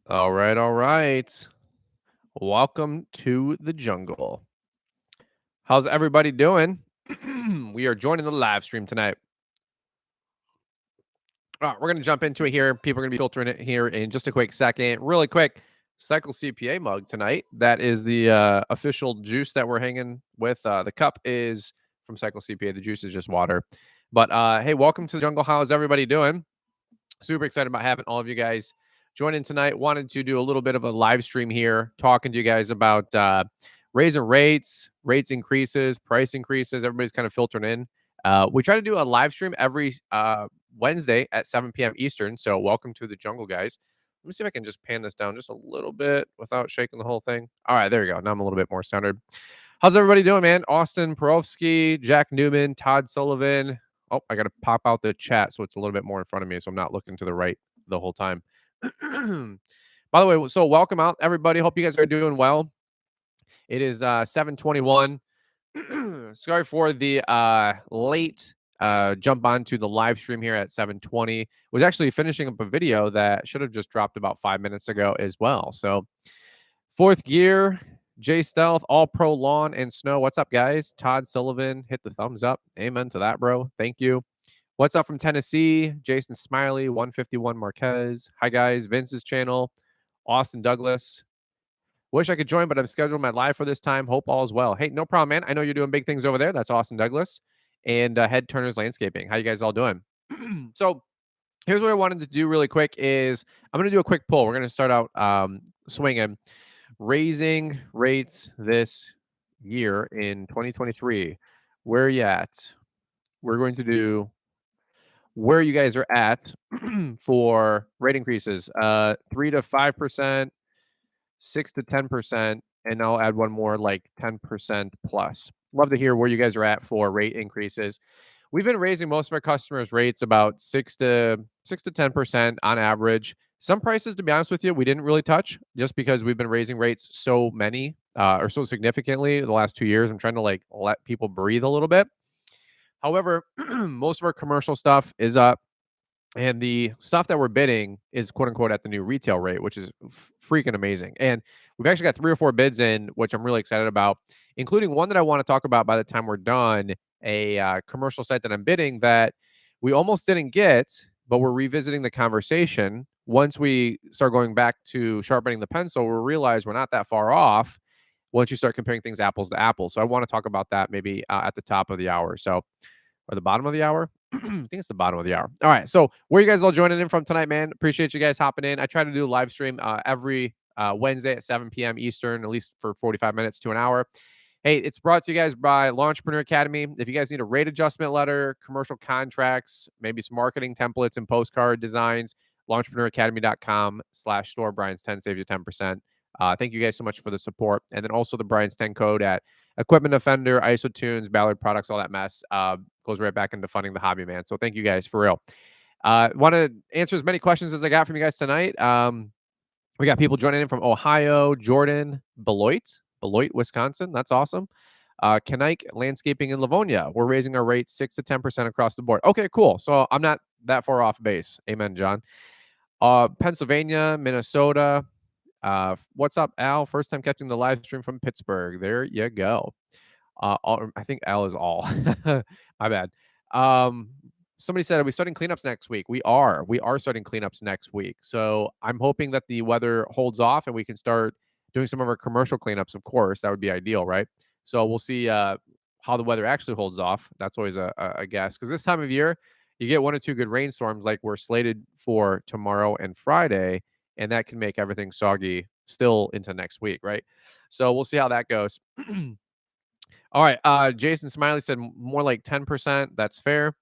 All right, all right. Welcome to the jungle. How's everybody doing? We are joining the live stream tonight. We're going to jump into it here. People are going to be filtering it here in just a quick second. Really quick, Cycle CPA mug tonight. That is the official juice that we're hanging with. The cup is from Cycle CPA. The juice is just water. But hey, welcome to the jungle. How's everybody doing? Super excited about having all of you guys join in tonight. Wanted to do a little bit of a live stream here, talking to you guys about raising rates increases, price increases. Everybody's kind of filtering in. We try to do a live stream every Wednesday at 7 p.m. Eastern. So welcome to the jungle, guys. Let me see if I can just pan this down just a little bit without shaking the whole thing. All right, there we go. Now I'm a little bit more centered. How's everybody doing, man? Austin Perovsky, Jack Newman, Todd Sullivan. Oh, I got to pop out the chat so it's a little bit more in front of me so I'm not looking to the right the whole time. By the way, so welcome out, everybody. Hope you guys are doing well. It is 7:21. Sorry for the late jump onto the live stream here at 7:20. Was actually finishing up a video that should have just dropped about 5 minutes ago as well. So fourth gear, J Stealth, All Pro Lawn and Snow. What's up, guys? Todd Sullivan, hit the thumbs up. Amen to that, bro. Thank you. What's up from Tennessee? Jason Smiley, 151 Marquez. Hi, guys. Vince's channel. Austin Douglas. Wish I could join, but I'm scheduled my live for this time. Hope all is well. Hey, no problem, man. I know you're doing big things over there. That's Austin Douglas and Head Turner's Landscaping. How you guys all doing? So here's what I wanted to do really quick is I'm going to do a quick poll. We're going to start out swinging. Raising rates this year in 2023. Where are you at? We're going to do where you guys are at for rate increases. 3 to 5%, 6 to 10%, and I'll add one more like 10% plus. Love to hear where you guys are at for rate increases. We've been raising most of our customers' rates about 6 to 10% on average. Some prices, to be honest with you, we didn't really touch just because we've been raising rates so many or so significantly the last 2 years. I'm trying to like let people breathe a little bit. However, most of our commercial stuff is up. And the stuff that we're bidding is quote unquote at the new retail rate, which is freaking amazing. And we've actually got 3 or 4 bids in, which I'm really excited about, including one that I want to talk about by the time we're done. A commercial site that I'm bidding that we almost didn't get, but we're revisiting the conversation. Once we start going back to sharpening the pencil, we'll realize we're not that far off once you start comparing things apples to apples. So I want to talk about that maybe at the top of the hour. So, or the bottom of the hour. I think it's the bottom of the hour. All right. So where you guys all joining in from tonight, man? Appreciate you guys hopping in. I try to do a live stream every Wednesday at 7 p.m. Eastern, at least for 45 minutes to an hour. Hey, it's brought to you guys by Launchpreneur Academy. If you guys need a rate adjustment letter, commercial contracts, maybe some marketing templates and postcard designs, launchpreneuracademy.com/store. Brian's 10 saves you 10%. Thank you guys so much for the support. And then also the Brian's 10 code at Equipment Defender, IsoTunes, Ballard Products, all that mess goes right back into funding the hobby, man. So thank you guys for real. Want to answer as many questions as I got from you guys tonight. We got people joining in from Ohio, Jordan, Beloit, Wisconsin. That's awesome. Kanike Landscaping in Livonia. We're raising our rates 6 to 10% across the board. Okay, cool. So I'm not that far off base. Amen, John. Pennsylvania, Minnesota. What's up, Al? First time catching the live stream from Pittsburgh. There you go. I think Al is all. My bad. Somebody said, are we starting cleanups next week? We are. We are starting cleanups next week. So I'm hoping that the weather holds off and we can start doing some of our commercial cleanups. Of course, that would be ideal, right? So we'll see how the weather actually holds off. That's always a guess because this time of year, you get 1 or 2 good rainstorms like we're slated for tomorrow and Friday, and that can make everything soggy still into next week, right? So we'll see how that goes. All right. Jason Smiley said more like 10%. That's fair.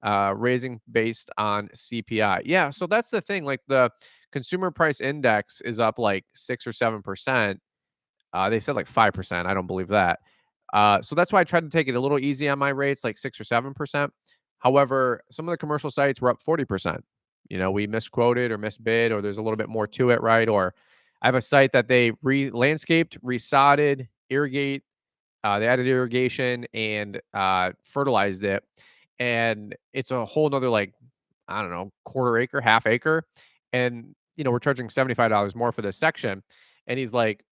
Raising based on CPI. Yeah. So that's the thing. Like the consumer price index is up like 6 or 7%. They said like 5%. I don't believe that. So that's why I tried to take it a little easy on my rates, like 6 or 7%. However, some of the commercial sites were up 40%. You know, we misquoted or misbid, or there's a little bit more to it, right? Or I have a site that they landscaped, resodded, irrigate, they added irrigation and fertilized it. And it's a whole nother, like, I don't know, quarter acre, half acre. And we're charging $75 more for this section. And he's like,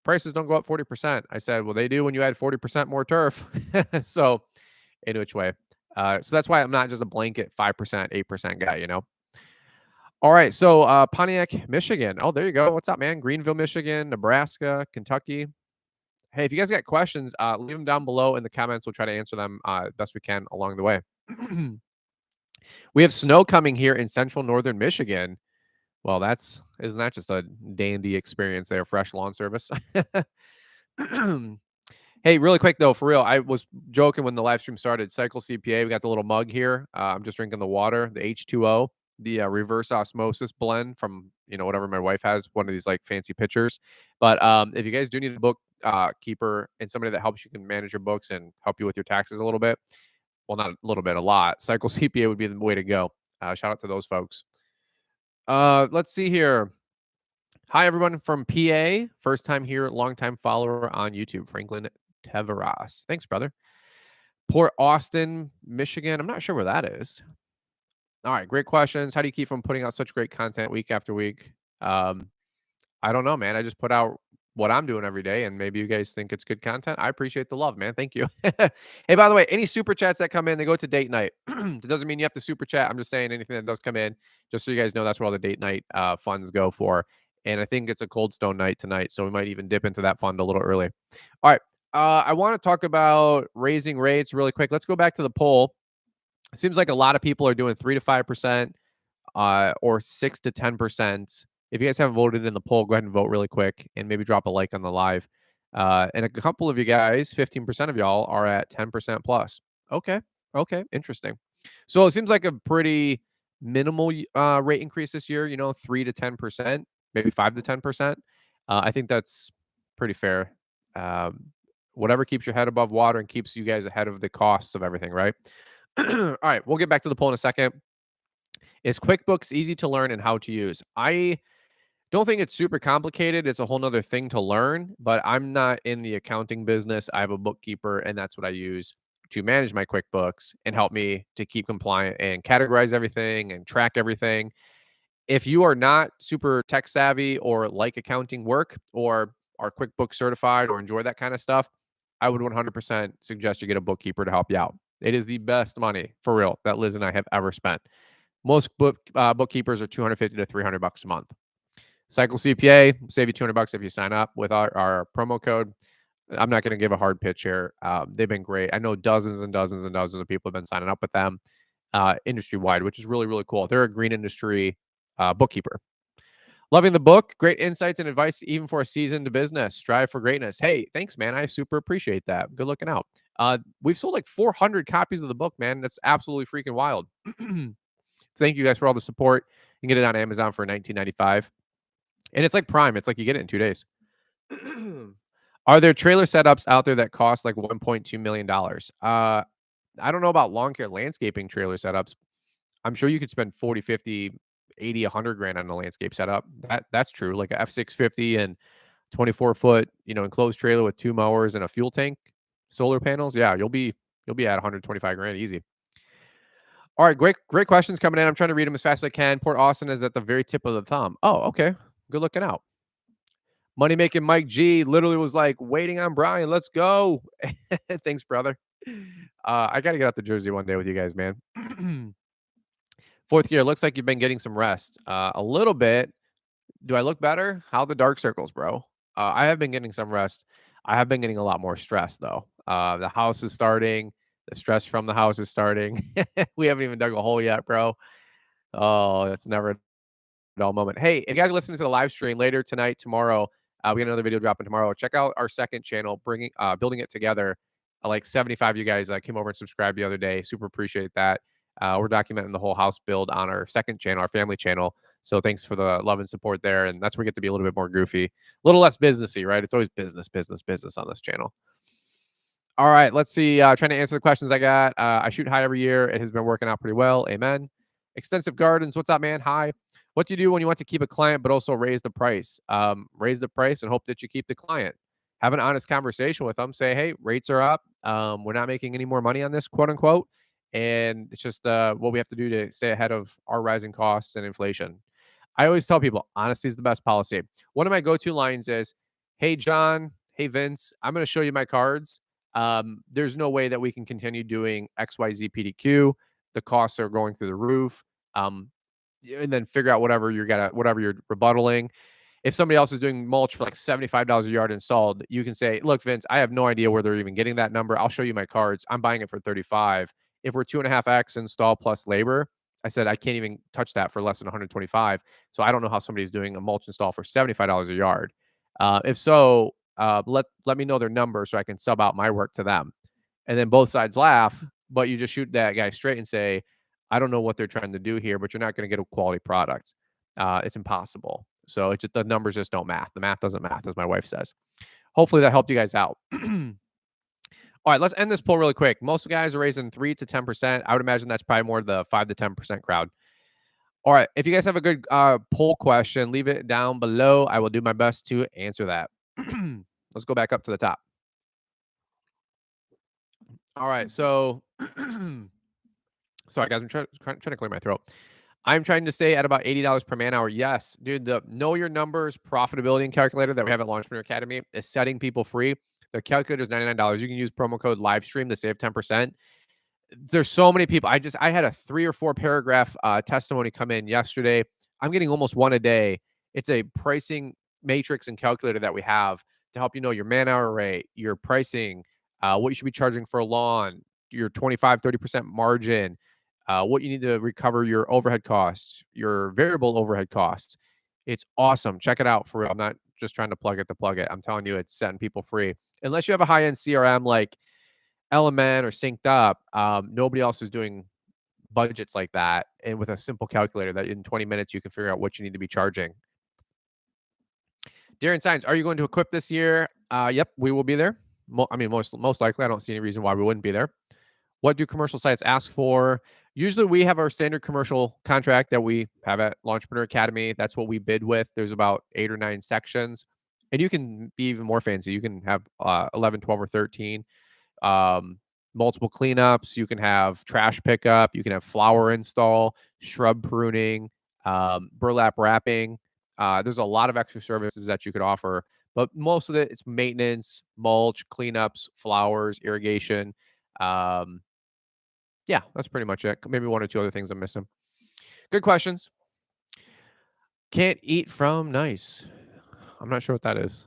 prices don't go up 40%. I said, well, they do when you add 40% more turf. So, in which way? So that's why I'm not just a blanket 5%, 8% guy. All right. So, Pontiac, Michigan. Oh, there you go. What's up, man? Greenville, Michigan, Nebraska, Kentucky. Hey, if you guys got questions, leave them down below in the comments. We'll try to answer them best we can along the way. We have snow coming here in central northern Michigan. Well, isn't that just a dandy experience there? Fresh lawn service. Hey, really quick though, for real, I was joking when the live stream started. Cycle CPA, we got the little mug here. I'm just drinking the water, the H2O, the reverse osmosis blend from whatever my wife has, one of these like fancy pitchers. But if you guys do need a book keeper and somebody that helps you can manage your books and help you with your taxes a little bit, well, not a little bit, a lot. Cycle CPA would be the way to go. Shout out to those folks. Let's see here. Hi, everyone from PA. First time here, long time follower on YouTube, Franklin Teveras. Thanks, brother. Port Austin, Michigan. I'm not sure where that is. All right, great questions. How do you keep from putting out such great content week after week? I don't know, man. I just put out what I'm doing every day, and maybe you guys think it's good content. I appreciate the love, man. Thank you. Hey, by the way, any super chats that come in, they go to date night. It doesn't mean you have to super chat. I'm just saying anything that does come in, just so you guys know that's where all the date night funds go for. And I think it's a Cold Stone night tonight, so we might even dip into that fund a little early. All right. I want to talk about raising rates really quick. Let's go back to the poll. It seems like a lot of people are doing 3 to 5%. Or 6 to 10%. If you guys haven't voted in the poll, go ahead and vote really quick and maybe drop a like on the live. And a couple of you guys, 15% of y'all are at 10% plus. Okay. Interesting. So it seems like a pretty minimal rate increase this year, 3 to 10%, maybe 5 to 10%. I think that's pretty fair. Whatever keeps your head above water and keeps you guys ahead of the costs of everything, right? All right, we'll get back to the poll in a second. Is QuickBooks easy to learn and how to use? I don't think it's super complicated. It's a whole nother thing to learn, but I'm not in the accounting business. I have a bookkeeper, and that's what I use to manage my QuickBooks and help me to keep compliant and categorize everything and track everything. If you are not super tech savvy or like accounting work or are QuickBooks certified or enjoy that kind of stuff, I would 100% suggest you get a bookkeeper to help you out. It is the best money for real that Liz and I have ever spent. Most bookkeepers are $250 to $300 a month. Cycle CPA save you $200 if you sign up with our promo code. I'm not going to give a hard pitch here. They've been great. I know dozens and dozens and dozens of people have been signing up with them industry wide, which is really, really cool. They're a green industry bookkeeper. Loving the book. Great insights and advice, even for a seasoned business. Strive for greatness. Hey, thanks, man. I super appreciate that. Good looking out. We've sold like 400 copies of the book, man. That's absolutely freaking wild. Thank you guys for all the support. You can get it on Amazon for $19.95. And it's like Prime. It's like you get it in 2 days. Are there trailer setups out there that cost like $1.2 million? I don't know about lawn care landscaping trailer setups. I'm sure you could spend 40, 50, 80, 100 grand on a landscape setup. That's true. Like a F650 and 24-foot, enclosed trailer with 2 mowers and a fuel tank, solar panels. Yeah, you'll be at 125 grand easy. All right, great questions coming in. I'm trying to read them as fast as I can. Port Austin is at the very tip of the thumb. Oh, okay. Good looking out. Money making Mike G literally was like waiting on Brian. Let's go. Thanks, brother. I got to get out to Jersey one day with you guys, man. Fourth gear. Looks like you've been getting some rest. A little bit. Do I look better? How the dark circles, bro? I have been getting some rest. I have been getting a lot more stress, though. The house is starting. The stress from the house is starting. We haven't even dug a hole yet, bro. Oh, that's never a dull moment. Hey, if you guys are listening to the live stream later tonight, tomorrow, we got another video dropping tomorrow. Check out our second channel, building it together. Like 75 of you guys came over and subscribed the other day. Super appreciate that. We're documenting the whole house build on our second channel, our family channel. So thanks for the love and support there. And that's where we get to be a little bit more goofy, a little less businessy, right? It's always business on this channel. All right, let's see. Trying to answer the questions I got. I shoot high every year. It has been working out pretty well. Amen. Extensive Gardens. What's up, man? Hi. What do you do when you want to keep a client but also raise the price? Raise the price and hope that you keep the client. Have an honest conversation with them. Say, hey, rates are up. We're not making any more money on this, quote unquote. And it's just what we have to do to stay ahead of our rising costs and inflation. I always tell people honesty is the best policy. One of my go-to lines is, "Hey John, hey Vince, I'm going to show you my cards. There's no way that we can continue doing XYZ PDQ. The costs are going through the roof." Um, and then figure out whatever you're rebuttaling. If somebody else is doing mulch for like $75 a yard installed, you can say, "Look, Vince, I have no idea where they're even getting that number. I'll show you my cards. I'm buying it for 35. If we're 2.5x install plus labor, I said I can't even touch that for less than 125. So I don't know how somebody's doing a mulch install for $75 a yard. If so, let me know their number so I can sub out my work to them." And then both sides laugh, but you just shoot that guy straight and say, "I don't know what they're trying to do here, but you're not going to get a quality product. It's impossible." So it's just, the numbers just don't math. The math doesn't math, as my wife says. Hopefully that helped you guys out. All right, let's end this poll really quick. Most guys are raising 3 to 10%. I would imagine that's probably more the 5 to 10% crowd. All right, if you guys have a good poll question, leave it down below. I will do my best to answer that. Let's go back up to the top. All right, so sorry guys, I'm trying to clear my throat. I'm trying to stay at about $80 per man hour. Yes, dude, the Know Your Numbers profitability and calculator that we have at Launchpreneur Academy is setting people free. The calculator is $99. You can use promo code LIVESTREAM to save 10%. There's so many people. I had a 3 or 4 paragraph testimony come in yesterday. I'm getting almost one a day. It's a pricing matrix and calculator that we have to help you know your man hour rate, your pricing, what you should be charging for a lawn, your 25-30% margin, what you need to recover your overhead costs, your variable overhead costs. It's awesome. Check it out for real. I'm not just trying to plug it to plug it. I'm telling you, it's setting people free. Unless you have a high-end CRM like Element or Synced Up, nobody else is doing budgets like that. And with a simple calculator that in 20 minutes, you can figure out what you need to be charging. Darren Science, are you going to equip this year? Yep, we will be there. Most likely. I don't see any reason why we wouldn't be there. What do commercial sites ask for? Usually we have our standard commercial contract that we have at Launchpreneur Academy. That's what we bid with. There's about 8 or 9 sections. And you can be even more fancy. You can have 11, 12, or 13. Multiple cleanups. You can have trash pickup. You can have flower install, shrub pruning, burlap wrapping. There's a lot of extra services that you could offer, but most of it, it's maintenance, mulch, cleanups, flowers, irrigation. Yeah, that's pretty much it. Maybe 1 or 2 other things I'm missing. Good questions. Can't eat from nice. I'm not sure what that is.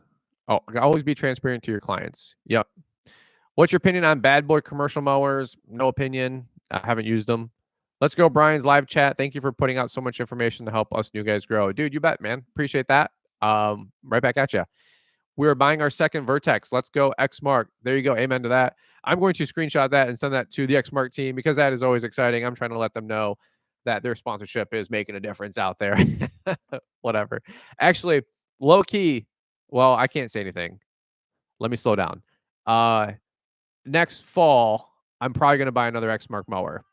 Oh, always be transparent to your clients. Yep. What's your opinion on bad boy commercial mowers? No opinion. I haven't used them. Let's go, Brian's live chat. Thank you for putting out so much information to help us new guys grow. Dude, you bet, man. Appreciate that. Right back at you. We're buying our second Vertex. Let's go, Xmark. There you go. Amen to that. I'm going to screenshot that and send that to the Xmark team because that is always exciting. I'm trying to let them know that their sponsorship is making a difference out there. Whatever. Actually, low key, well, I can't say anything. Let me slow down. Next fall, I'm probably going to buy another Xmark mower.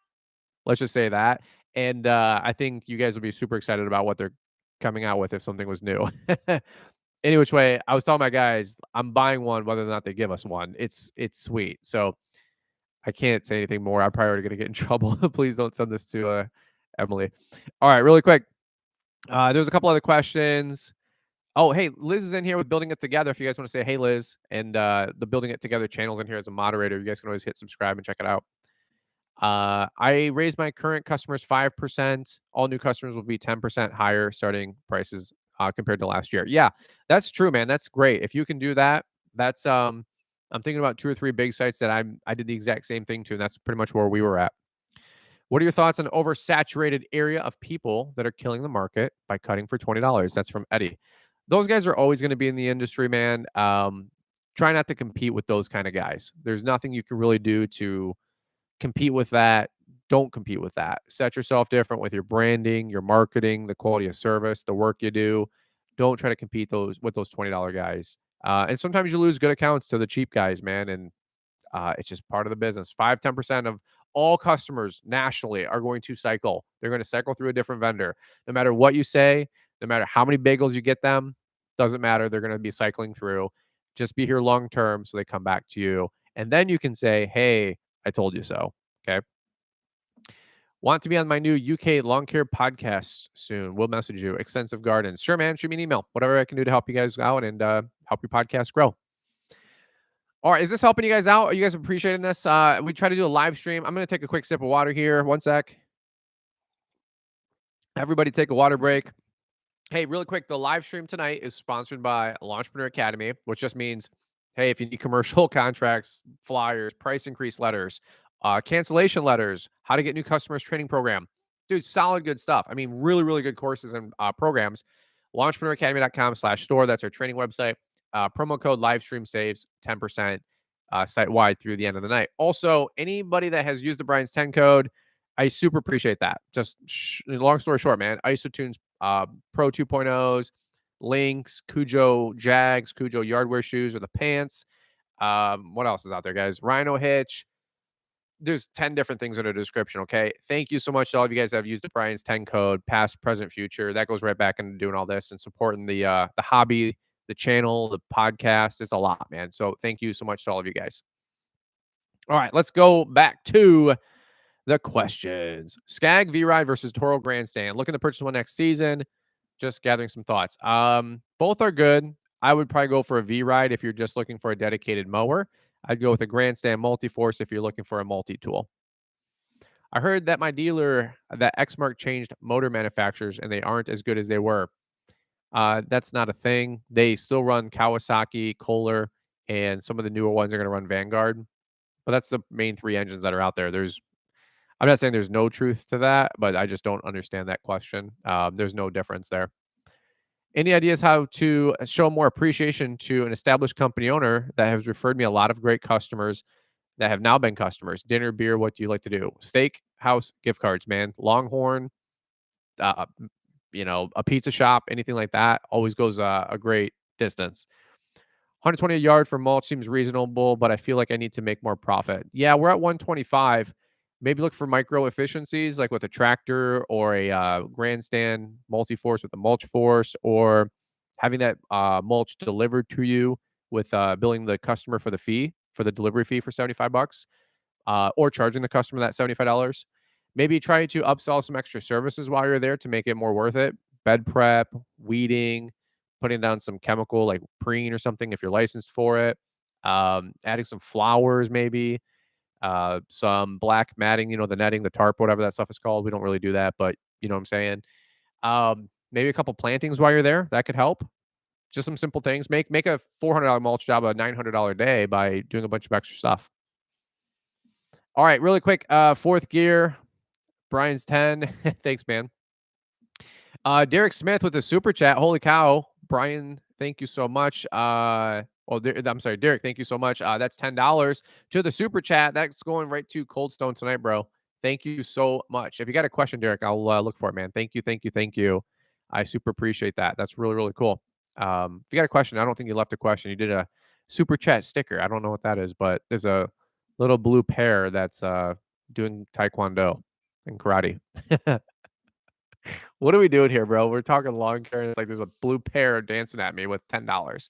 Let's just say that. And I think you guys will be super excited about what they're coming out with if something was new. Any which way, I was telling my guys, I'm buying one whether or not they give us one. It's sweet. So I can't say anything more. I'm probably going to get in trouble. Please don't send this to Emily. All right, really quick. There's a couple other questions. Oh, hey, Liz is in here with Building It Together. If you guys want to say, hey, Liz, and the Building It Together channel's in here as a moderator. You guys can always hit subscribe and check it out. I raised my current customers 5%. All new customers will be 10% higher starting prices compared to last year. Yeah, that's true, man. That's great. If you can do that, that's I'm thinking about 2 or 3 big sites that I did the exact same thing to, and that's pretty much where we were at. What are your thoughts on oversaturated area of people that are killing the market by cutting for $20? That's from Eddie. Those guys are always going to be in the industry, man. Try not to compete with those kind of guys. There's nothing you can really do to compete with that. Don't compete with that. Set yourself different with your branding, your marketing, the quality of service, the work you do. Don't try to compete with those $20 guys. And sometimes you lose good accounts to the cheap guys, man. And it's just part of the business. 5-10% of all customers nationally are going to cycle. They're going to cycle through a different vendor. No matter what you say, no matter how many bagels you get them, doesn't matter. They're going to be cycling through. Just be here long term so they come back to you. And then you can say, hey, I told you so. Okay. Want to be on my new UK lawn care podcast soon? We'll message you. Extensive Gardens. Sure, man. Shoot me an email. Whatever I can do to help you guys out and help your podcast grow. All right. Is this helping you guys out? Are you guys appreciating this? We try to do a live stream. I'm going to take a quick sip of water here. One sec. Everybody take a water break. Hey, really quick, the live stream tonight is sponsored by Entrepreneur Academy, which just means, hey, if you need commercial contracts, flyers, price increase letters, cancellation letters, how to get new customers training program, dude, solid good stuff. I mean, really, really good courses and programs. Entrepreneuracademy.com/store. That's our training website. Promo code livestream saves 10% site wide through the end of the night. Also, anybody that has used the Brian's 10 code, I super appreciate that. Just long story short, man, IsoTunes Pro 2.0s, Lynx, Cujo Jags, Cujo Yardwear shoes or the pants. What else is out there, guys? Rhino Hitch. There's 10 different things in the description, okay? Thank you so much to all of you guys that have used the Brian's 10 code, past, present, future. That goes right back into doing all this and supporting the hobby, the channel, the podcast. It's a lot, man. So thank you so much to all of you guys. All right, let's go back to the questions. Skag V-Ride versus Toro Grandstand. Looking to purchase one next season. Just gathering some thoughts. Both are good. I would probably go for a V-Ride if you're just looking for a dedicated mower. I'd go with a Grandstand Multi-Force if you're looking for a multi-tool. I heard that my dealer, that Exmark changed motor manufacturers and they aren't as good as they were. That's not a thing. They still run Kawasaki, Kohler, and some of the newer ones are going to run Vanguard. But that's the main three engines that are out there. I'm not saying there's no truth to that, but I just don't understand that question. There's no difference there. Any ideas how to show more appreciation to an established company owner that has referred me a lot of great customers that have now been customers? Dinner, beer, what do you like to do? Steak, house, gift cards, man. Longhorn, a pizza shop, anything like that always goes a great distance. 120 a yard for mulch seems reasonable, but I feel like I need to make more profit. Yeah, we're at 125. Maybe look for micro efficiencies like with a tractor or a grandstand multi-force with a mulch force, or having that mulch delivered to you with billing the customer for the fee, for the delivery fee for 75 bucks, or charging the customer that $75. Maybe try to upsell some extra services while you're there to make it more worth it. Bed prep, weeding, putting down some chemical like preen or something if you're licensed for it. Adding some flowers, maybe some black matting, the netting, the tarp, whatever that stuff is called. We don't really do that, but you know what I'm saying. Maybe a couple plantings while you're there. That could help. Just some simple things. Make a $400 mulch job a $900 day by doing a bunch of extra stuff. All right, really quick. Fourth gear. Brian's 10. Thanks, man. Derek Smith with a super chat. Holy cow. Brian, thank you so much. I'm sorry, Derek, thank you so much. That's $10 to the super chat. That's going right to Cold Stone tonight, bro. Thank you so much. If you got a question, Derek, I'll look for it, man. Thank you, thank you, thank you. I super appreciate that. That's really, really cool. If you got a question, I don't think you left a question. You did a super chat sticker. I don't know what that is, but there's a little blue pair that's doing taekwondo and karate. What are we doing here, bro? We're talking lawn care, and it's like there's a blue pair dancing at me with $10.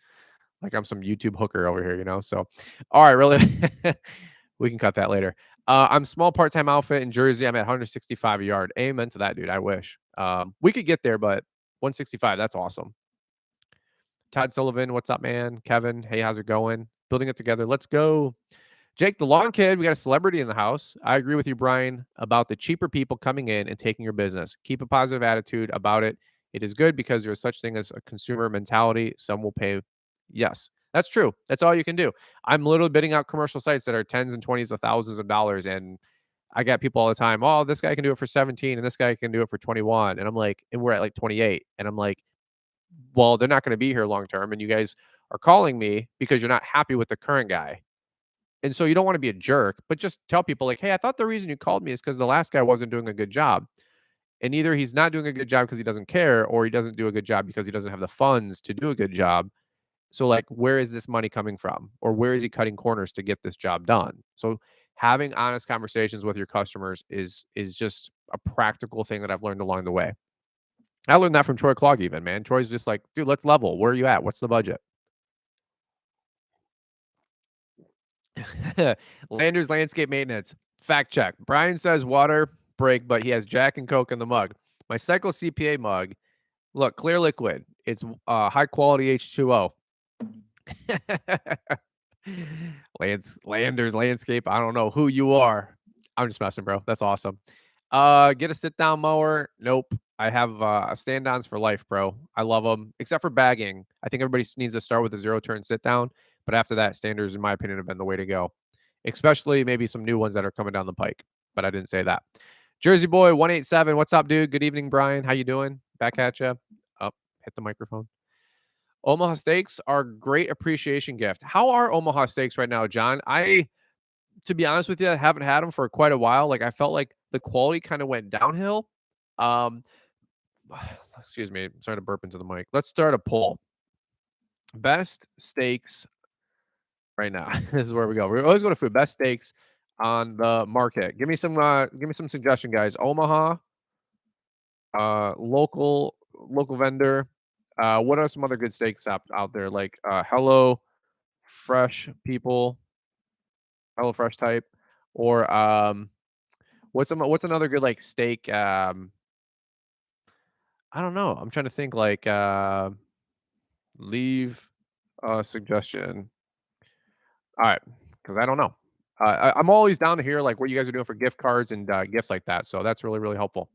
Like I'm some YouTube hooker over here. So, all right, really, we can cut that later. I'm small part-time outfit in Jersey. I'm at 165 a yard. Amen to that, dude. I wish we could get there, but 165, that's awesome. Todd Sullivan, what's up, man? Kevin, hey, how's it going? Building it together. Let's go. Jake, the lawn kid, we got a celebrity in the house. I agree with you, Brian, about the cheaper people coming in and taking your business. Keep a positive attitude about it. It is good because there's such thing as a consumer mentality. Some will pay. Yes, that's true. That's all you can do. I'm literally bidding out commercial sites that are tens and twenties of thousands of dollars. And I got people all the time, oh, this guy can do it for 17 and this guy can do it for 21. And I'm like, and we're at like 28. And I'm like, well, they're not going to be here long term. And you guys are calling me because you're not happy with the current guy. And so you don't want to be a jerk, but just tell people like, "Hey, I thought the reason you called me is because the last guy wasn't doing a good job." And either he's not doing a good job because he doesn't care, or he doesn't do a good job because he doesn't have the funds to do a good job. So like, where is this money coming from? Or where is he cutting corners to get this job done? So having honest conversations with your customers is just a practical thing that I've learned along the way. I learned that from Troy Clogg even, man. Troy's just like, dude, let's level. Where are you at? What's the budget? Landers Landscape Maintenance. Fact check. Brian says water break, but he has Jack and Coke in the mug. My Cycle CPA mug, look, clear liquid. It's high quality H2O. Landers landscape. I don't know who you are. I'm just messing, bro. That's awesome. Get a sit down mower. Nope. I have stand downs for life, bro. I love them, except for bagging. I think everybody needs to start with a zero turn sit down, but after that, standards, in my opinion, have been the way to go. Especially maybe some new ones that are coming down the pike. But I didn't say that. Jersey boy 187. What's up, dude? Good evening, Brian. How you doing? Back at you. Up. Hit the microphone. Omaha steaks are great appreciation gift. How are Omaha steaks right now, John? To be honest with you, I haven't had them for quite a while. Like I felt like the quality kind of went downhill. Um, excuse me, I'm starting to burp into the mic. Let's start a poll. Best steaks right now. This is where we go. We're always going to food. Best steaks on the market. Give me some suggestion, guys. Omaha, local vendor. What are some other good steaks out there? Like Hello Fresh people, Hello Fresh type, or what's another good like steak? I don't know. I'm trying to think like leave a suggestion. All right, because I don't know. I'm always down to hear like what you guys are doing for gift cards and gifts like that. So that's really helpful.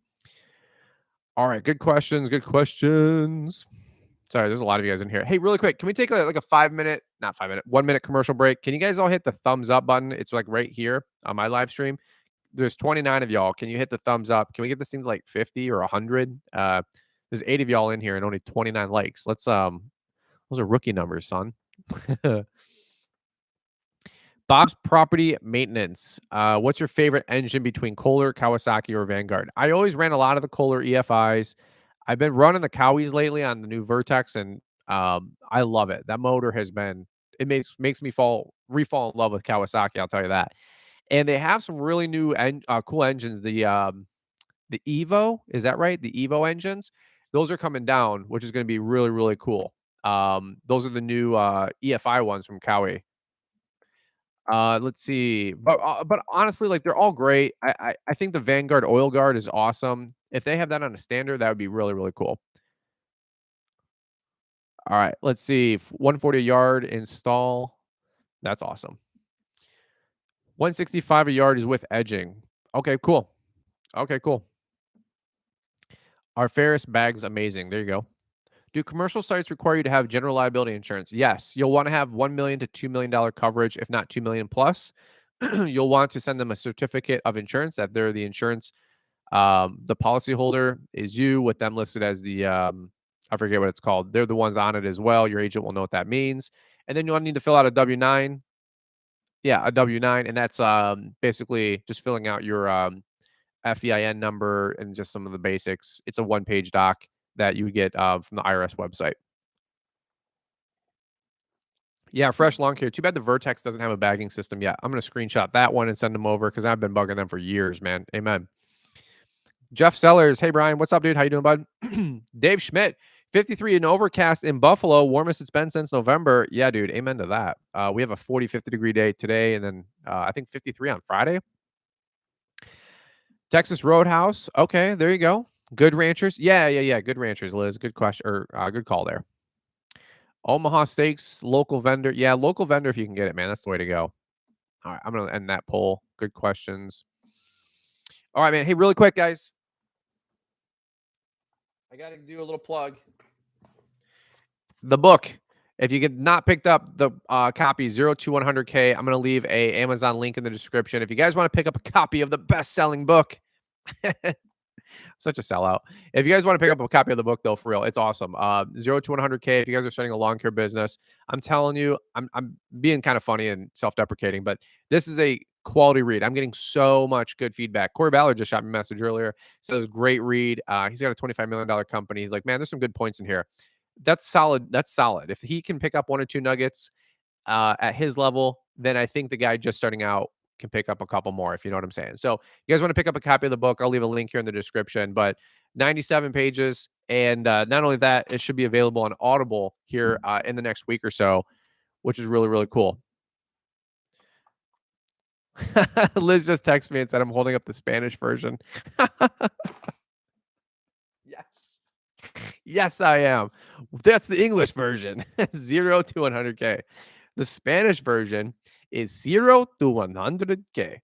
All right, good questions. Good questions. Sorry, there's a lot of you guys in here. Hey, really quick, can we take like a 5 minute, not 5 minute, 1 minute commercial break? Can you guys all hit the thumbs up button? It's like right here on my live stream. There's 29 of y'all. Can you hit the thumbs up? Can we get this thing to like 50 or 100? There's 8 of y'all in here and only 29 likes. Those are rookie numbers, son. Bob's Property Maintenance. What's your favorite engine between Kohler, Kawasaki, or Vanguard? I always ran a lot of the Kohler EFIs. I've been running the Cowies lately on the new Vertex, and I love it. That motor has been, it makes me fall in love with Kawasaki, I'll tell you that. And they have some really new cool engines. The Evo, is that right? The Evo engines, those are coming down, which is going to be really cool. Those are the new EFI ones from Cowie. Let's see, but honestly, like they're all great. I think the Vanguard Oil Guard is awesome. If they have that on a standard, that would be really cool. All right, let's see. 140 a yard install. That's awesome. 165 a yard is with edging. Okay, cool. Okay, cool. Our Ferris bag's amazing. There you go. Do commercial sites require you to have general liability insurance? Yes. You'll want to have $1 million to $2 million coverage, if not $2 million plus. You'll want to send them a certificate of insurance that they're the insurance. The policyholder is you, with them listed as the, I forget what it's called. They're the ones on it as well. Your agent will know what that means. And then you'll need to fill out a W-9. Yeah, a W-9. And that's basically just filling out your FEIN number and just some of the basics. It's a one-page doc that you would get from the IRS website. Yeah, fresh lawn care. Too bad the Vertex doesn't have a bagging system yet. I'm going to screenshot that one and send them over because I've been bugging them for years, man. Amen. Jeff Sellers. Hey, Brian. What's up, dude? How you doing, bud? Dave Schmidt. 53 and overcast in Buffalo. Warmest it's been since November. Yeah, dude. Amen to that. We have a 40, 50 degree day today, and then I think 53 on Friday. Texas Roadhouse. Okay, there you go. Good Ranchers. Yeah. Good Ranchers, Liz. Good question, or good call there. Omaha Steaks, local vendor. Yeah, local vendor if you can get it, man. That's the way to go. All right, I'm going to end that poll. Good questions. All right, man. Hey, really quick, guys. I got to do a little plug. The book. If you get not picked up the copy 0 to 100K, I'm going to leave a Amazon link in the description. If you guys want to pick up a copy of the best-selling book, such a sellout. If you guys want to pick up a copy of the book, though, for real, it's awesome. 0 to 100K. If you guys are starting a lawn care business, I'm telling you, I'm being kind of funny and self-deprecating, but this is a quality read. I'm getting so much good feedback. Corey Ballard just shot me a message earlier. Said it was a great read. He's got a $25 million company. He's like, man, there's some good points in here. That's solid. That's solid. If he can pick up 1 or 2 nuggets at his level, then I think the guy just starting out can pick up a couple more, if you know what I'm saying. So you guys want to pick up a copy of the book, I'll leave a link here in the description, but 97 pages. And not only that, it should be available on Audible here in the next week or so, which is really cool. Liz just texted me and said I'm holding up the Spanish version. Yes. Yes, I am. That's the English version. 0 to 100K. The Spanish version is 0 to 100K.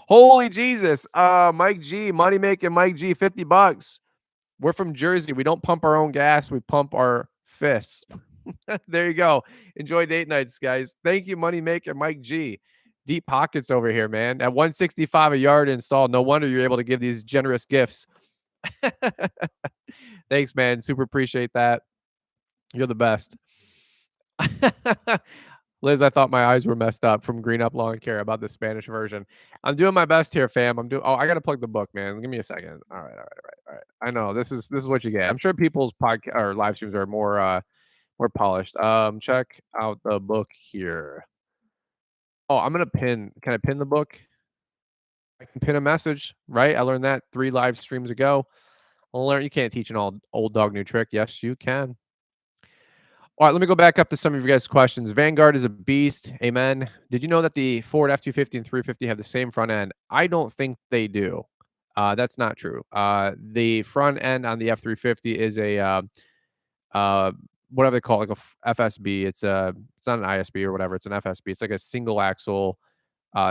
Holy Jesus. Mike G, money making Mike G, $50. We're from Jersey. We don't pump our own gas. We pump our fists. There you go. Enjoy date nights, guys. Thank you, money maker Mike G. Deep pockets over here, man. At 165 a yard installed. No wonder you're able to give these generous gifts. Thanks, man. Super appreciate that. You're the best. Liz, I thought my eyes were messed up from Green Up Lawn Care about the Spanish version. I'm doing my best here, fam. I'm doing. Oh, I gotta plug the book, man. Give me a second. All right. I know this is what you get. I'm sure people's podcast or live streams are more polished. Check out the book here. Oh, I'm gonna pin. Can I pin the book? I can pin a message, right? I learned that 3 live streams ago. I'll learn. You can't teach an old dog new trick. Yes, you can. All right, let me go back up to some of you guys' questions. Vanguard is a beast. Amen. Did you know that the Ford F-250 and 350 have the same front end? I don't think they do. That's not true. The front end on the F-350 is a uh, whatever they call it, like a FSB. It's not an ISB or whatever. It's an FSB. It's like a single axle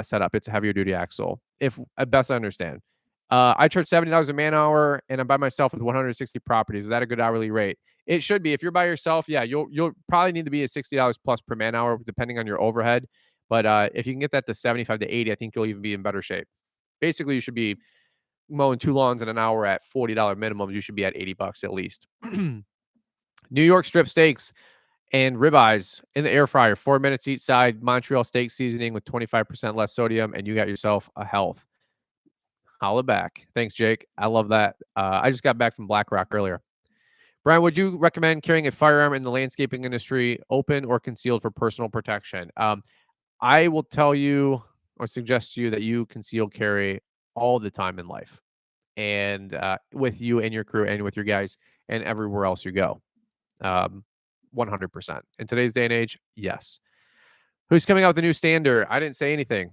setup. It's a heavier duty axle, if best I understand. I charge $70 a man hour, and I'm by myself with 160 properties. Is that a good hourly rate? It should be. If you're by yourself, yeah, you'll probably need to be at $60 plus per man hour, depending on your overhead. But if you can get that to 75 to 80, I think you'll even be in better shape. Basically, you should be mowing 2 lawns in an hour at $40 minimums. You should be at $80 at least. New York strip steaks and ribeyes in the air fryer, 4 minutes each side. Montreal steak seasoning with 25% less sodium, and you got yourself a health. Holla back. Thanks, Jake. I love that. I just got back from Black Rock earlier. Brian, would you recommend carrying a firearm in the landscaping industry, open or concealed for personal protection? I will tell you or suggest to you that you conceal carry all the time in life, and with you and your crew and with your guys and everywhere else you go. 100%. In today's day and age, yes. Who's coming out with the new standard? I didn't say anything.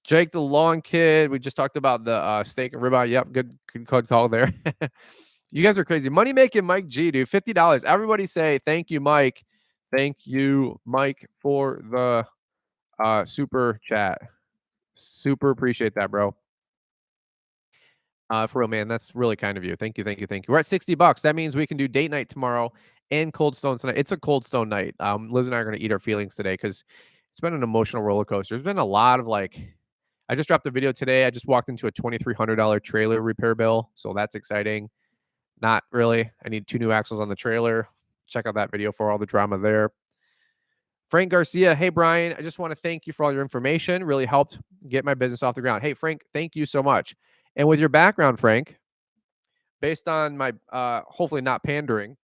Jake the Lawn Kid. We just talked about the steak and ribeye. Yep, good call there. You guys are crazy. Money making Mike G, dude. $50. Everybody say thank you, Mike. Thank you, Mike, for the super chat. Super appreciate that, bro. For real, man. That's really kind of you. Thank you. We're at $60. That means we can do date night tomorrow and Cold Stone tonight. It's a Cold Stone night. Liz and I are going to eat our feelings today because it's been an emotional roller coaster. There's been a lot of I just dropped a video today. I just walked into a $2,300 trailer repair bill. So that's exciting. Not really. I need 2 new axles on the trailer. Check out that video for all the drama there. Frank Garcia. Hey, Brian, I just want to thank you for all your information. Really helped get my business off the ground. Hey, Frank, thank you so much. And with your background, Frank, based on my hopefully not pandering,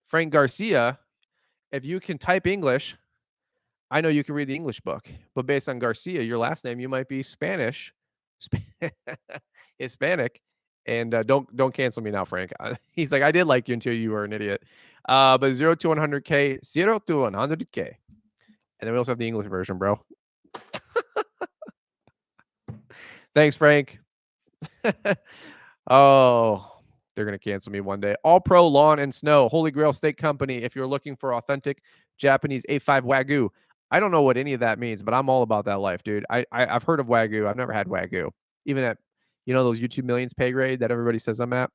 Frank Garcia, if you can type English, I know you can read the English book, but based on Garcia, your last name, you might be Spanish, Hispanic, and don't cancel me now, Frank. He's like, I did like you until you were an idiot. But 0 to 100K, 0 to 100K, and then we also have the English version, bro. Thanks, Frank. Oh, they're going to cancel me one day. All Pro Lawn and Snow, Holy Grail Steak Company. If you're looking for authentic Japanese A5 Wagyu, I don't know what any of that means, but I'm all about that life, dude. I've heard of Wagyu. I've never had Wagyu. Even at, those YouTube Millions pay grade that everybody says I'm at.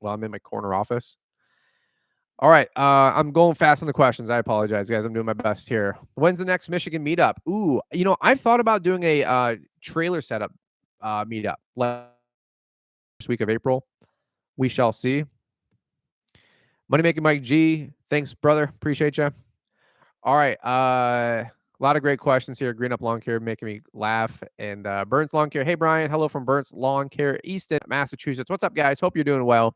Well, I'm in my corner office. All right. I'm going fast on the questions. I apologize, guys. I'm doing my best here. When's the next Michigan meetup? Ooh, I've thought about doing a trailer setup meetup last week of April. We shall see. Money making Mike G. Thanks, brother. Appreciate you. All right. A lot of great questions here. Green Up Lawn Care making me laugh. And Burns Lawn Care. Hey, Brian. Hello from Burns Lawn Care, Easton, Massachusetts. What's up, guys? Hope you're doing well.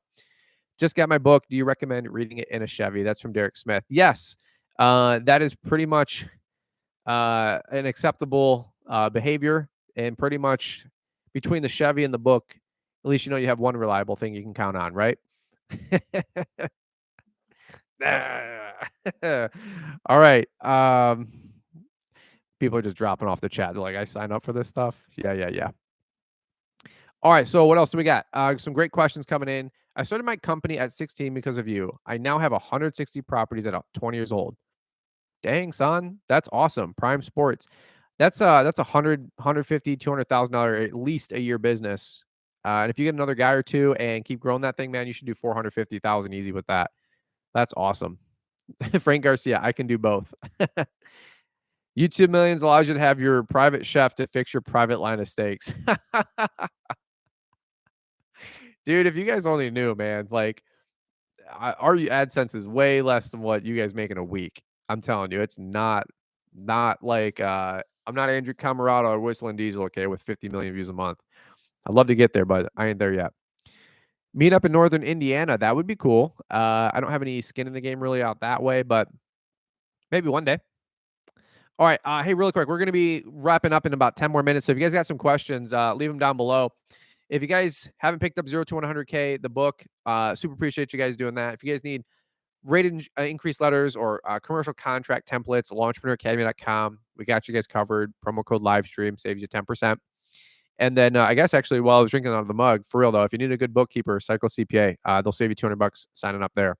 Just got my book. Do you recommend reading it in a Chevy? That's from Derek Smith. Yes. That is pretty much an acceptable behavior. And pretty much between the Chevy and the book, at least you have one reliable thing you can count on, right? All right. People are just dropping off the chat. They're like, I sign up for this stuff. Yeah, yeah, yeah. All right. So what else do we got? Some great questions coming in. I started my company at 16 because of you. I now have 160 properties at 20 years old. Dang, son, that's awesome. Prime Sports. That's 150, $200,000 at least a year business. And if you get another guy or two and keep growing that thing, man, you should do 450,000 easy with that. That's awesome. Frank Garcia, I can do both. YouTube Millions allows you to have your private chef to fix your private line of steaks. Dude, if you guys only knew, man, like our AdSense is way less than what you guys make in a week. I'm telling you, it's not like I'm not Andrew Camarado or Whistling Diesel, okay, with 50 million views a month. I'd love to get there, but I ain't there yet. Meet up in northern Indiana, that would be cool. I don't have any skin in the game really out that way, but maybe one day. All right, hey, really quick, we're gonna be wrapping up in about 10 more minutes. So if you guys got some questions, leave them down below. If you guys haven't picked up 0 to 100K, the book, super appreciate you guys doing that. If you guys need rate increase letters or commercial contract templates, launchpreneuracademy.com. We got you guys covered. Promo code LIVESTREAM saves you 10%. And then I guess actually while I was drinking out of the mug, for real though, if you need a good bookkeeper, Cycle CPA, they'll save you $200 signing up there.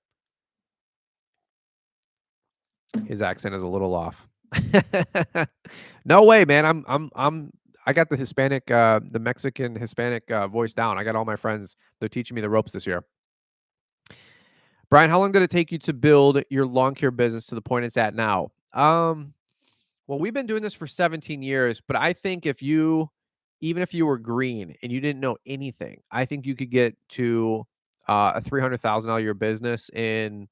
His accent is a little off. No way, man. I got the Hispanic, the Mexican Hispanic voice down. I got all my friends. They're teaching me the ropes this year. Brian, how long did it take you to build your lawn care business to the point it's at now? Well, we've been doing this for 17 years, but I think even if you were green and you didn't know anything, I think you could get to a $300,000 a year business in,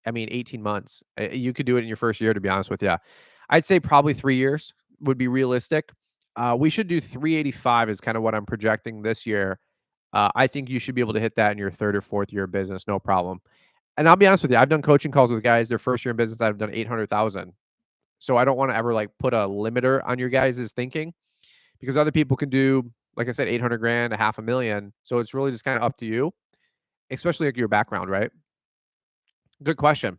18 months. You could do it in your first year, to be honest with you. I'd say probably 3 years would be realistic. We should do 385 is kind of what I'm projecting this year. I think you should be able to hit that in your third or fourth year of business, no problem. And I'll be honest with you, I've done coaching calls with guys their first year in business. I've done 800,000. So I don't want to ever like put a limiter on your guys' thinking because other people can do, like I said, 800 grand, a half a million. So it's really just kind of up to you, especially like your background, right? Good question.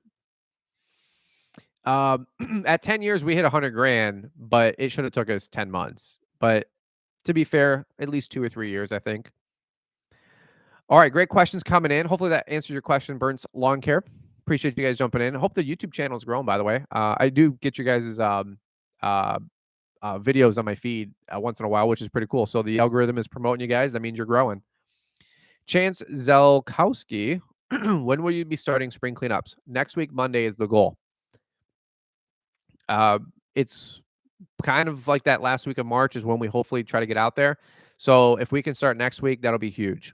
At 10 years, we hit 100 grand, but it should have took us 10 months. But to be fair, at least 2 or 3 years, I think. All right, great questions coming in. Hopefully that answers your question, Burns Lawn Care. Appreciate you guys jumping in. Hope the YouTube channel is growing, by the way. I do get you guys' videos on my feed once in a while, which is pretty cool. So the algorithm is promoting you guys. That means you're growing. Chance Zelkowski, when will you be starting spring cleanups? Next week, Monday is the goal. It's kind of like that last week of March is when we hopefully try to get out there. So if we can start next week, that'll be huge.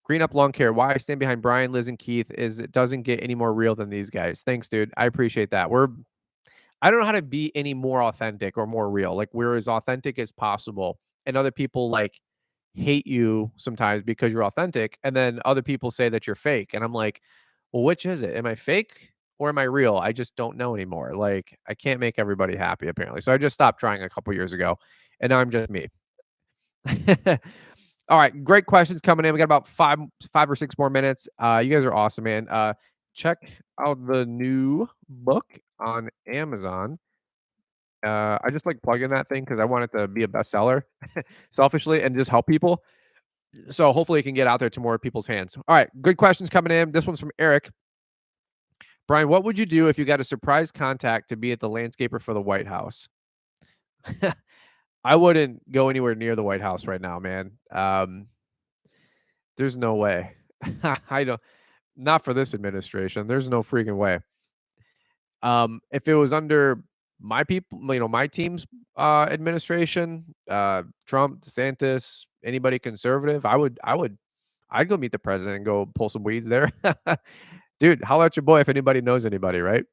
Green Up Lawn Care. Why I stand behind Brian, Liz, and Keith is it doesn't get any more real than these guys. Thanks, dude. I appreciate that. I don't know how to be any more authentic or more real. Like we're as authentic as possible. And other people like hate you sometimes because you're authentic. And then other people say that you're fake. And I'm like, well, which is it? Am I fake or am I real? I just don't know anymore. Like I can't make everybody happy apparently. So I just stopped trying a couple years ago. And now I'm just me. All right, great questions coming in. We got about five or six more minutes. You guys are awesome, man. Check out the new book on Amazon. I just like plugging that thing because I want it to be a bestseller, selfishly, and just help people. So hopefully it can get out there to more people's hands. All right, good questions coming in. This one's from Eric. Brian, what would you do if you got a surprise contact to be at the landscaper for the White House? I wouldn't go anywhere near the White House right now, man. There's no way. I don't. Not for this administration. There's no freaking way. If it was under my people, my team's administration, Trump, DeSantis, anybody conservative, I'd go meet the president and go pull some weeds there. Dude, holler at your boy if anybody knows anybody, right?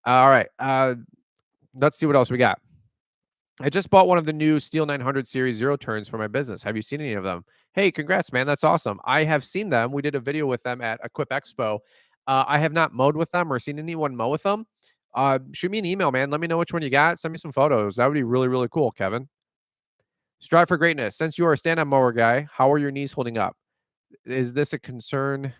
All right. Let's see what else we got. I just bought one of the new Steel 900 series zero turns for my business. Have you seen any of them? Hey, congrats, man. That's awesome. I have seen them. We did a video with them at Equip Expo. I have not mowed with them or seen anyone mow with them. Shoot me an email, man. Let me know which one you got. Send me some photos. That would be really, really cool, Kevin. Strive for greatness. Since you are a stand-up mower guy, how are your knees holding up? Is this a concern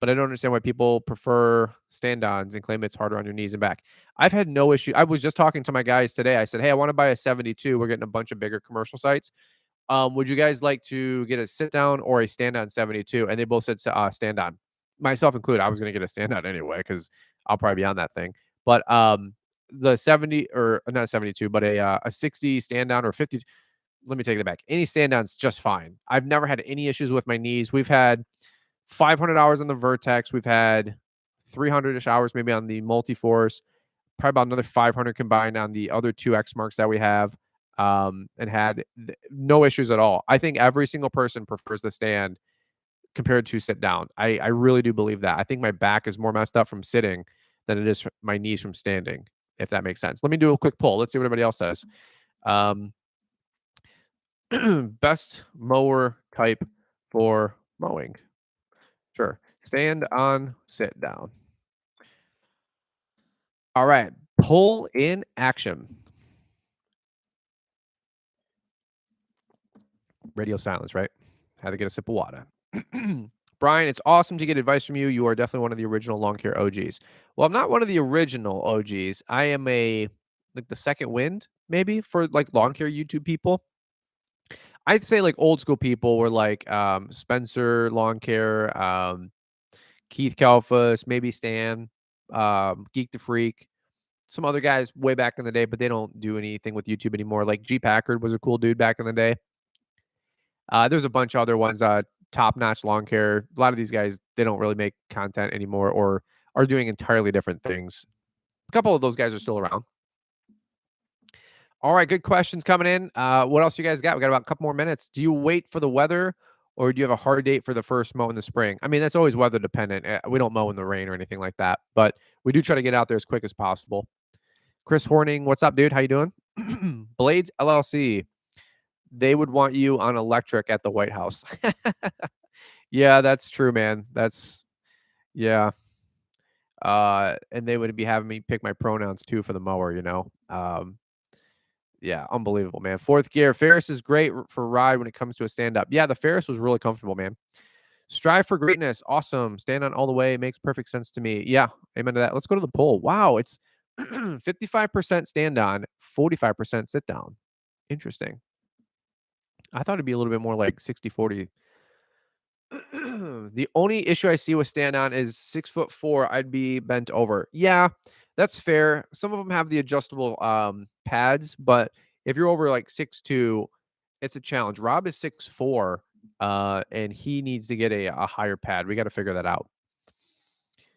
but I don't understand why people prefer stand-ons and claim it's harder on your knees and back. I've had no issue. I was just talking to my guys today. I said, "Hey, I want to buy a 72. We're getting a bunch of bigger commercial sites. Would you guys like to get a sit down or a stand on 72?" And they both said stand on. Myself included, I was going to get a stand on anyway because I'll probably be on that thing. But the 70 or not a 72, but a 60 stand down or 50. Let me take that back. Any stand down's just fine. I've never had any issues with my knees. We've had 500 hours on the Vertex. We've had 300-ish hours maybe on the Multiforce, probably about another 500 combined on the other two X marks that we have, and had no issues at all. I think every single person prefers the stand compared to sit down. I really do believe that. I think my back is more messed up from sitting than it is my knees from standing, if that makes sense. Let me do a quick poll. Let's see what everybody else says. Um, best mower type for mowing. Sure. Stand on, sit down. All right. Pull in action. Radio silence, right? Had to get a sip of water. Brian, it's awesome to get advice from you. You are definitely one of the original lawn care OGs. Well, I'm not one of the original OGs. I am like the second wind, maybe, for like lawn care YouTube people. I'd say like old school people were like Spencer Lawn Care, Keith Kalfas, maybe Stan, Geek the Freak, some other guys way back in the day, but they don't do anything with YouTube anymore. Like G Packard was a cool dude back in the day. There's a bunch of other ones, Top Notch Lawn Care. A lot of these guys, they don't really make content anymore or are doing entirely different things. A couple of those guys are still around. All right, good questions coming in. What else you guys got? We got about a couple more minutes. Do you wait for the weather or do you have a hard date for the first mow in the spring? I mean, that's always weather dependent. We don't mow in the rain or anything like that, but we do try to get out there as quick as possible. Chris Horning, what's up, dude? How you doing? Blades LLC. They would want you on electric at the White House. Yeah, that's true, man. That's yeah. And they would be having me pick my pronouns too for the mower, you know. Yeah, unbelievable, man. Fourth gear. Ferris is great for ride when it comes to a stand up. Yeah, the Ferris was really comfortable, man. Strive for greatness. Awesome. Stand on all the way. Makes perfect sense to me. Yeah, amen to that. Let's go to the poll. Wow, it's 55% stand on, 45% sit down. Interesting. I thought it'd be a little bit more like 60-40. The only issue I see with stand on is 6'4". I'd be bent over. Yeah, that's fair. Some of them have the adjustable pads, but if you're over like 6'2", it's a challenge. Rob is 6'4", and he needs to get a higher pad. We got to figure that out.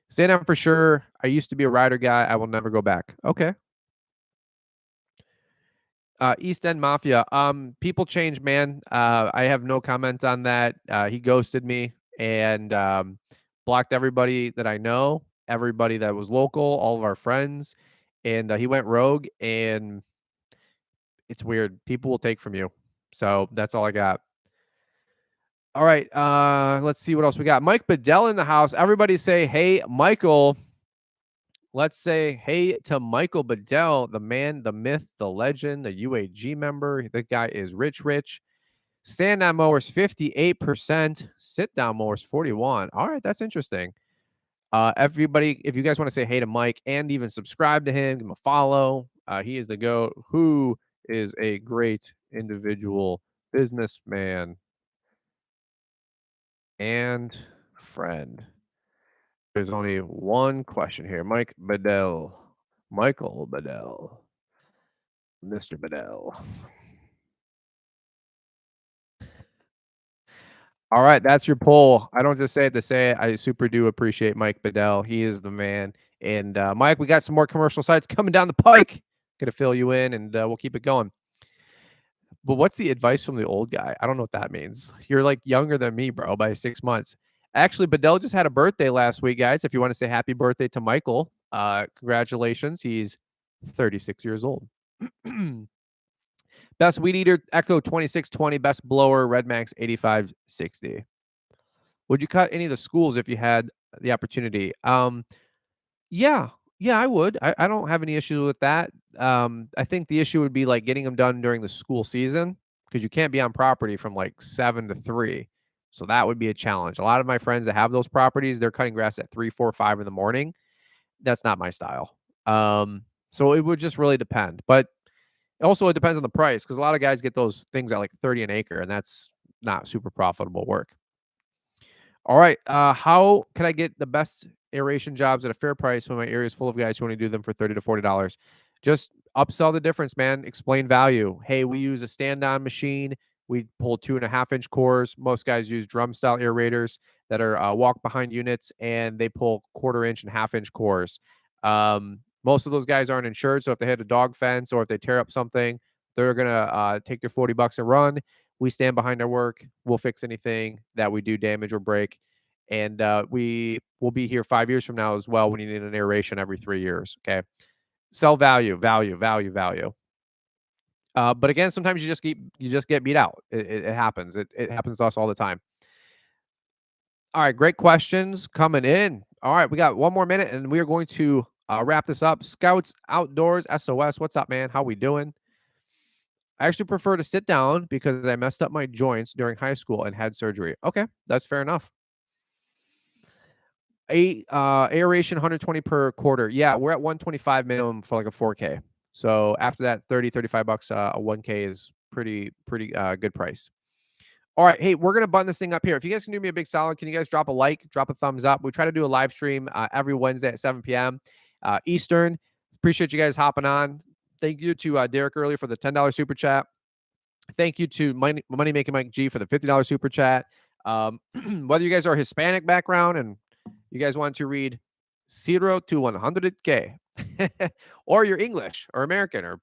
Stand on for sure. I used to be a rider guy. I will never go back. Okay. East End Mafia. People change, man. I have no comment on that. He ghosted me and blocked everybody that I know, everybody that was local, all of our friends, and he went rogue. And it's weird. People will take from you. So that's all I got. All right. Let's see what else we got. Mike Bedell in the house. Everybody say, "Hey, Michael." Let's say hey to Michael Bedell, the man, the myth, the legend, the UAG member. The guy is rich. Stand down mowers 58%, sit down mowers 41. All right, that's interesting. Everybody, if you guys want to say hey to Mike and even subscribe to him, give him a follow. He is the GOAT, who is a great individual, businessman, and friend. There's only one question here. Mike Bedell. Michael Bedell. Mr. Bedell. All right, that's your poll. I don't just say it to say it. I super do appreciate Mike Bedell. He is the man. And Mike, we got some more commercial sites coming down the pike. Gonna fill you in, and we'll keep it going. But what's the advice from the old guy? I don't know what that means. You're like younger than me, bro, by 6 months. Actually, Bedell just had a birthday last week, guys. If you want to say happy birthday to Michael, congratulations. He's 36 years old. Best Weed Eater, Echo 2620. Best Blower, Red Max 8560. Would you cut any of the schools if you had the opportunity? Yeah, I would. I don't have any issues with that. I think the issue would be like getting them done during the school season because you can't be on property from like 7 to 3. So that would be a challenge. A lot of my friends that have those properties, they're cutting grass at 3, 4, 5 in the morning. That's not my style. So it would just really depend. But also it depends on the price because a lot of guys get those things at like 30 an acre, and that's not super profitable work. All right. How can I get the best aeration jobs at a fair price when my area is full of guys who only do them for $30 to $40? Just upsell the difference, man. Explain value. Hey, we use a stand-on machine. We pull 2.5-inch cores. Most guys use drum-style aerators that are walk-behind units, and they pull 1/4-inch and 1/2-inch cores. Most of those guys aren't insured, so if they hit a dog fence or if they tear up something, they're gonna take their $40 and run. We stand behind our work. We'll fix anything that we do damage or break. And we will be here 5 years from now as well when you need an aeration every 3 years. Okay. Sell value, value, value, value. But again, sometimes you just get beat out. It happens. It happens to us all the time. All right, great questions coming in. All right, we got one more minute and we are going to wrap this up. Scouts Outdoors SOS, what's up, man? How we doing? I actually prefer to sit down because I messed up my joints during high school and had surgery. Okay, that's fair enough. Aeration 120 per quarter. Yeah, we're at 125 minimum for like a 4K. So after that, 35 bucks a 1K is pretty good price. All right, hey, we're gonna button this thing up here. If you guys can do me a big solid, can you guys drop a like, drop a thumbs up? We try to do a live stream every Wednesday at 7 p.m. Eastern. Appreciate you guys hopping on. Thank you to Derek earlier for the $10 super chat. Thank you to Money Making Mike G for the $50 super chat. Whether you guys are Hispanic background and you guys want to read 0 to 100K, or you're English or American or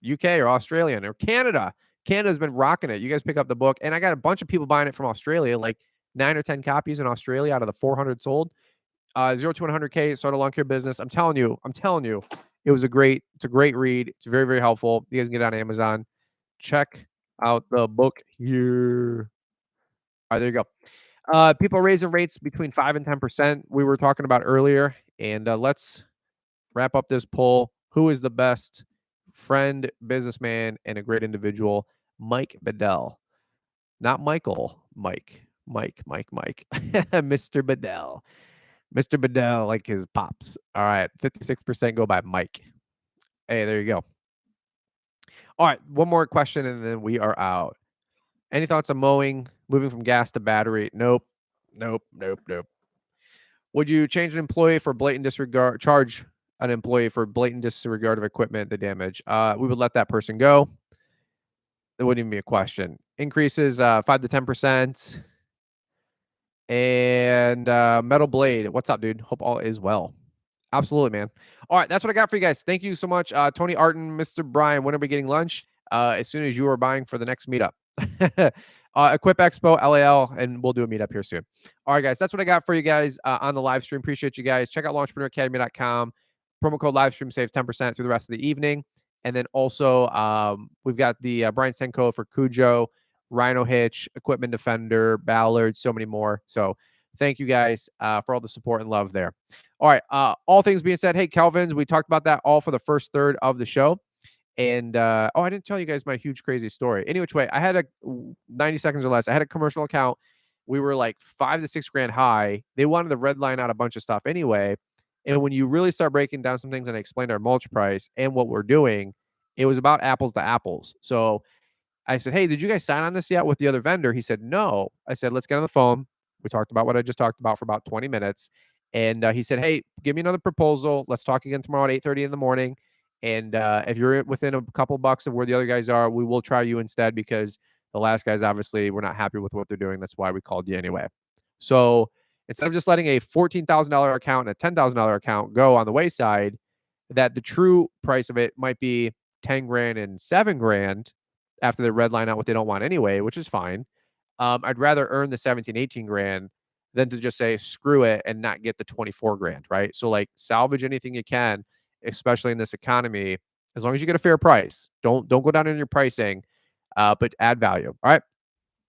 UK or Australian or Canada. Canada's been rocking it. You guys pick up the book, and I got a bunch of people buying it from Australia, like 9 or 10 copies in Australia out of the 400 sold. 0 to 100K, start a lawn care business. I'm telling you, it's a great read. It's very, very helpful. You guys can get it on Amazon. Check out the book here. All right, there you go. People raising rates between 5 and 10%. We were talking about earlier, and let's wrap up this poll. Who is the best friend, businessman, and a great individual? Mike Bedell, not Michael. Mike. Mr. Bedell. Mr. Bedell, like his pops. All right, 56% go by Mike. Hey, there you go. All right, one more question, and then we are out. Any thoughts on mowing, moving from gas to battery? Nope. Would you change an employee for blatant disregard? Charge an employee for blatant disregard of equipment, the damage? We would let that person go. It wouldn't even be a question. Increases 5 to 10%. And Metal Blade, what's up, dude? Hope all is well. Absolutely, man. All right, that's what I got for you guys. Thank you so much, Tony Arton, Mr. Brian. When are we getting lunch? As soon as you are buying for the next meetup. Equip Expo, LAL, and we'll do a meetup here soon. All right, guys, that's what I got for you guys on the live stream. Appreciate you guys. Check out launchpreneuracademy.com. Promo code livestream saves 10% through the rest of the evening. And then also, we've got the Brian Sen code for Cujo, Rhino Hitch, Equipment Defender, Ballard, so many more. So thank you guys for all the support and love there. All right. All things being said, hey, Kelvins, we talked about that all for the first third of the show. And I didn't tell you guys my huge crazy story. Any which way, I had 90 seconds or less. I had a commercial account. We were like 5 to 6 grand high. They wanted to red line out a bunch of stuff anyway. And when you really start breaking down some things and I explained our mulch price and what we're doing, it was about apples to apples. So I said, hey, did you guys sign on this yet with the other vendor? He said, no. I said, let's get on the phone. We talked about what I just talked about for about 20 minutes. And he said, hey, give me another proposal. Let's talk again tomorrow at 8:30 in the morning. And if you're within a couple bucks of where the other guys are, we will try you instead because the last guys, obviously, we're not happy with what they're doing. That's why we called you anyway. So instead of just letting a $14,000 account and a $10,000 account go on the wayside, that the true price of it might be 10 grand and 7 grand after they red line out what they don't want anyway, which is fine. I'd rather earn the 17, 18 grand than to just say screw it and not get the 24 grand, right? So like salvage anything you can, especially in this economy, as long as you get a fair price. Don't go down in your pricing, but add value. All right.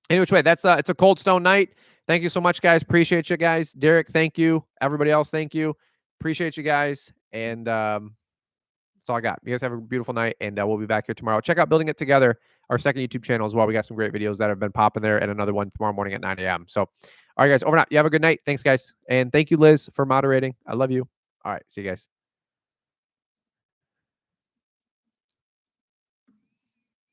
Anyway, that's it's a Cold Stone night. Thank you so much, guys. Appreciate you guys. Derek, thank you. Everybody else, thank you. Appreciate you guys. And that's all I got. You guys have a beautiful night, and we'll be back here tomorrow. Check out Building It Together, our second YouTube channel as well. We got some great videos that have been popping there, and another one tomorrow morning at 9 a.m. So, all right, guys, over and out. You have a good night. Thanks, guys. And thank you, Liz, for moderating. I love you. All right. See you guys.